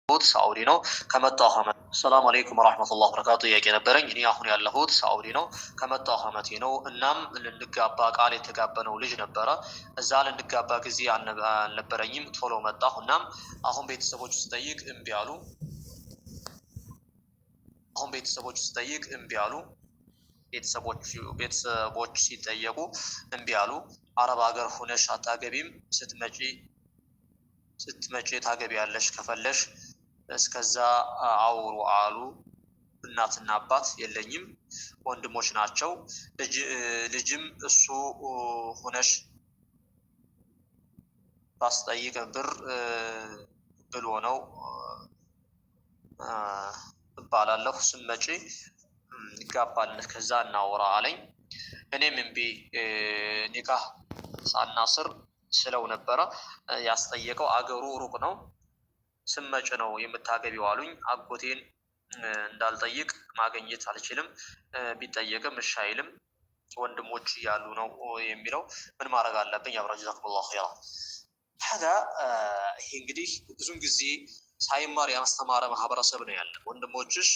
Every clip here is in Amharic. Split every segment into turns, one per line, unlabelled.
ሳኡዲ ነው ከመጣሁ አመት። ሰላም አለይኩም ወራህመቱላሂ ወበረካቱ። ጥያቄ ነበረኝ። እኔ አሁን ያለሁት ሳኡዲ ነው ከመጣሁ አመቴ ነው። እናም ልንጋባ ቃል የተጋባነው ልጅ ነበረ። እዛ ልንጋባ ጊዜ አልነበረኝም፣ ቶሎ መጣሁ። እናም አሁን ቤተሰቦች ስጠይቅ እምቢ አሉ። ቤተሰቦች ሲጠየቁ እምቢ አሉ። አረብ ሀገር ሁነሽ አታገቢም፣ ስትመጪ ታገቢያለሽ ከፈለሽ እስከዛ አውሩ አሉ። እናትና አባት የለኝም፣ ወንድሞች ናቸው። ልጅም እሱ ሁነሽ ባስጠይቅ ብር ብሎ ነው እባላለሁ። ስመጪ ይጋባልን ከዛ እናወራ አለኝ። እኔም እምቢ ኒካህ ሳናስር ስለው ነበረ። ያስጠየቀው አገሩ ሩቅ ነው፣ ስመጭ ነው የምታገቢው አሉኝ። አጎቴን እንዳልጠይቅ ማግኘት አልችልም፣ ቢጠየቅም እሺ አይልም። ወንድሞች እያሉ ነው የሚለው። ምን ማድረግ አለብኝ? አብራጅ ጀዛኩሙላሁ ኸይራ። ይሄ እንግዲህ ብዙን ጊዜ ሳይማር ያስተማረ ማህበረሰብ ነው ያለ። ወንድሞችሽ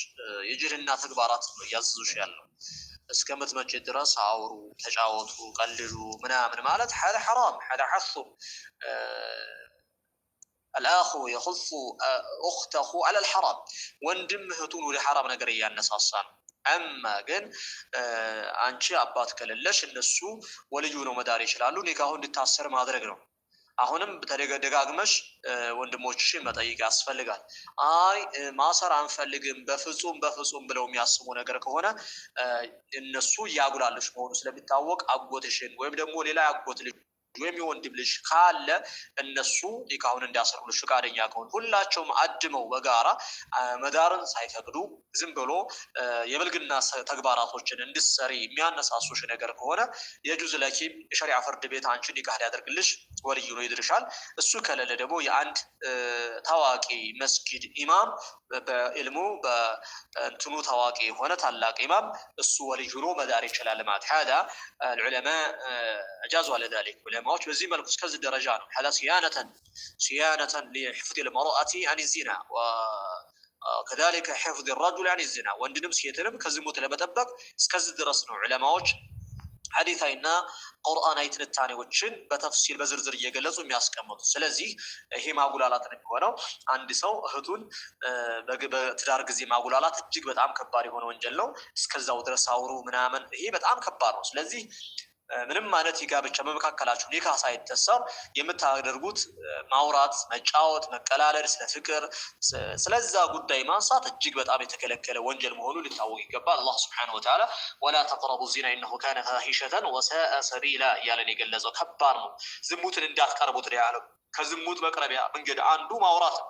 የጅህልና ተግባራት ነው እያዘዙሽ ያለው። እስከምትመጪ ድረስ አውሩ፣ ተጫወቱ፣ ቀልሉ ምናምን ማለት ሐዳ ሐራም ሐዳ ሐሱ አልአኹ የኹፉ ኡኽተሁ ዐለል ሐራም፣ ወንድም እህቱን ወደ ሐራም ነገር እያነሳሳ ነው። አማ ግን አንቺ አባት ከሌለሽ እነሱ ወልዩ ነው መዳር ይችላሉ። ኒካሁ እንድታሰር ማድረግ ነው። አሁንም ደጋግመሽ ወንድሞችሽን መጠየቅ ያስፈልጋል። አይ ማሰር አንፈልግም በፍጹም ብለው የሚያስቡ ነገር ከሆነ እነሱ እያጉላሉሽ መሆኑ ስለሚታወቅ አጎትሽን ወይም ደግሞ ሌላ ያጎት ልጅ ወይም የወንድም ልጅ ካለ እነሱ ኒካሁን እንዲያሰሩልሽ ፈቃደኛ ከሆኑ ሁላቸውም አድመው በጋራ መዳርን ሳይፈቅዱ ዝም ብሎ የብልግና ተግባራቶችን እንድትሰሪ የሚያነሳሱሽ ነገር ከሆነ የጁዝ ለኪ የሸሪዓ ፍርድ ቤት አንቺን ኒካህ ሊያደርግልሽ ወልዩ ነው ይድርሻል። እሱ ከሌለ ደግሞ የአንድ ታዋቂ መስጊድ ኢማም በዕልሙ በእንትኑ ታዋቂ የሆነ ታላቅ ኢማም እሱ ወልዩ ሆኖ መዳር ይችላል ማለት ሀዳ العلماء اجازوا على ذلك። ዑለማዎች በዚህ መልኩ እስከዚህ ደረጃ ነው። ሀዳ صيانة لحفظ المرأة عن الزنا وكذلك حفظ الرجل عن الزنا، ወንድንም ሴትንም ከዝሙት ለመጠበቅ እስከዚህ ድረስ ነው ዑለማዎች ሐዲታይና ቁርአናዊ ትንታኔዎችን በተፍሲል በዝርዝር እየገለጹ የሚያስቀምጡ። ስለዚህ ይሄ ማጉላላት ነው የሚሆነው። አንድ ሰው እህቱን በትዳር ጊዜ ማጉላላት እጅግ በጣም ከባድ የሆነ ወንጀል ነው። እስከዛው ድረስ አውሩ ምናምን፣ ይሄ በጣም ከባድ ነው። ስለዚህ ምንም ማለት የጋብቻ በመካከላችሁ ኒካህ ሳይተሰር የምታደርጉት ማውራት፣ መጫወት፣ መቀላለድ፣ ስለ ፍቅር ስለዛ ጉዳይ ማንሳት እጅግ በጣም የተከለከለ ወንጀል መሆኑ ሊታወቅ ይገባል። አላህ ሱብሓነሁ ወተዓላ ወላ ተቅረቡ ዚና ኢነሁ ካነ ፋሂሸተን ወሰአ ሰቢላ እያለን የገለጸው ከባድ ነው። ዝሙትን እንዳትቀርቡት ነው ያለው። ከዝሙት መቅረቢያ መንገድ አንዱ ማውራት ነው።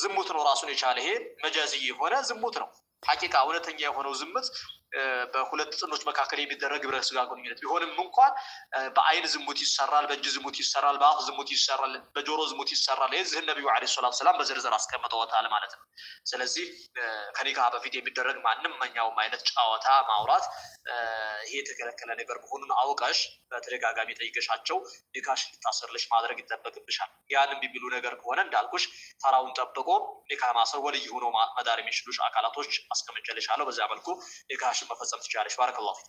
ዝሙት ነው ራሱን የቻለ። ይሄ መጃዚ የሆነ ዝሙት ነው። ሐቂቃ እውነተኛ የሆነው ዝሙት በሁለት ጥንዶች መካከል የሚደረግ ግብረ ስጋ ግንኙነት ቢሆንም እንኳን በአይን ዝሙት ይሰራል፣ በእጅ ዝሙት ይሰራል፣ በአፍ ዝሙት ይሰራል፣ በጆሮ ዝሙት ይሰራል። የዚህ ነብዩ አለይሂ ሰላቱ ሰላም በዝርዝር አስቀምጠውታል ማለት ነው። ስለዚህ ከኒካህ በፊት የሚደረግ ማንኛውም አይነት ጨዋታ ማውራት ይሄ የተከለከለ ነገር መሆኑን አውቀሽ በተደጋጋሚ ጠይቀሻቸው ኒካሽ እንድታሰርልሽ ማድረግ ይጠበቅብሻል። ያንን ቢብሉ ነገር ከሆነ እንዳልኩሽ ተራውን ጠብቆ ኒካህ ማሰር ወልይ ሆኖ መዳር የሚችሉሽ አካላቶች አስቀምጬልሻለሁ። በዛ መልኩ ኒካህሽን መፈጸም ትችላለሽ። ባረከላሁ ፊክ።